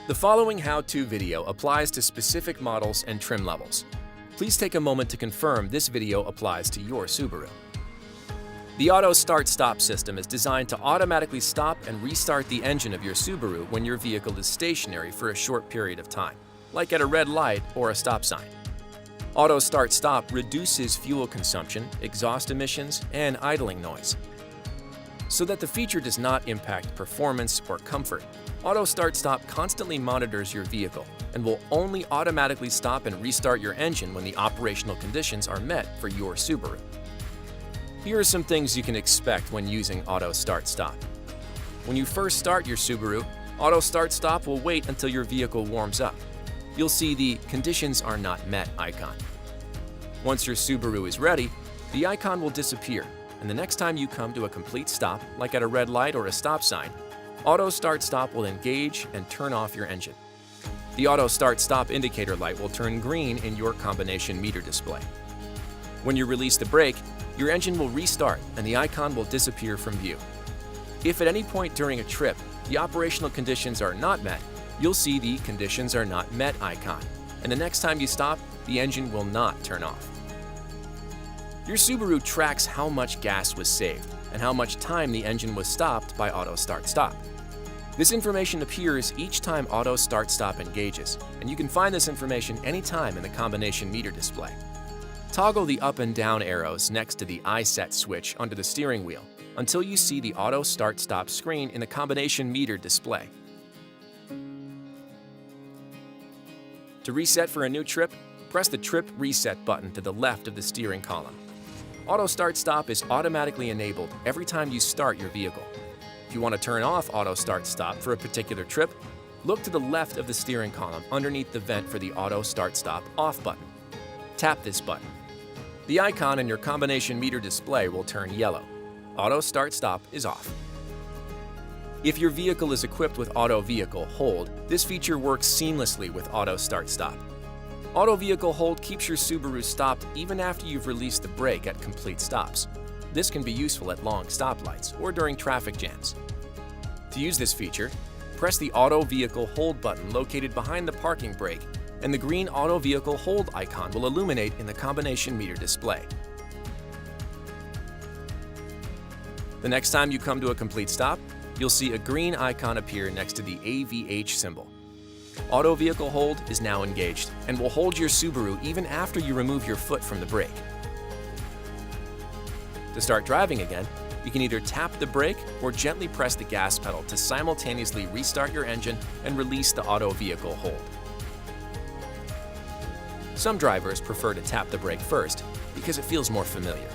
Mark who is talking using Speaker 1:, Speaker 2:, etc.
Speaker 1: The following how-to video applies to specific models and trim levels. Please take a moment to confirm this video applies to your Subaru. The Auto Start-Stop system is designed to automatically stop and restart the engine of your Subaru when your vehicle is stationary for a short period of time, like at a red light or a stop sign. Auto Start-Stop reduces fuel consumption, exhaust emissions, and idling noise. So that the feature does not impact performance or comfort, Auto Start-Stop constantly monitors your vehicle and will only automatically stop and restart your engine when the operational conditions are met for your Subaru. Here are some things you can expect when using Auto Start-Stop. When you first start your Subaru, Auto Start-Stop will wait until your vehicle warms up. You'll see the "Conditions are not met" icon. Once your Subaru is ready, the icon will disappear, and the next time you come to a complete stop, like at a red light or a stop sign, Auto Start-Stop will engage and turn off your engine. The Auto Start-Stop indicator light will turn green in your combination meter display. When you release the brake, your engine will restart and the icon will disappear from view. If at any point during a trip the operational conditions are not met, you'll see the "Conditions are not met" icon, and the next time you stop, the engine will not turn off. Your Subaru tracks how much gas was saved and how much time the engine was stopped by Auto Start-Stop. This information appears each time Auto Start-Stop engages, and you can find this information anytime in the combination meter display. Toggle the up and down arrows next to the iSet switch under the steering wheel until you see the Auto Start-Stop screen in the combination meter display. To reset for a new trip, press the Trip Reset button to the left of the steering column. Auto Start-Stop is automatically enabled every time you start your vehicle. If you want to turn off Auto Start-Stop for a particular trip, look to the left of the steering column underneath the vent for the Auto Start-Stop Off button. Tap this button. The icon in your combination meter display will turn yellow. Auto Start-Stop is off. If your vehicle is equipped with Auto Vehicle Hold, this feature works seamlessly with Auto Start-Stop. Auto Vehicle Hold keeps your Subaru stopped even after you've released the brake at complete stops. This can be useful at long stoplights or during traffic jams. To use this feature, press the Auto Vehicle Hold button located behind the parking brake, and the green Auto Vehicle Hold icon will illuminate in the combination meter display. The next time you come to a complete stop, you'll see a green icon appear next to the AVH symbol. Auto Vehicle Hold is now engaged and will hold your Subaru even after you remove your foot from the brake. To start driving again, you can either tap the brake or gently press the gas pedal to simultaneously restart your engine and release the Auto Vehicle Hold. Some drivers prefer to tap the brake first because it feels more familiar.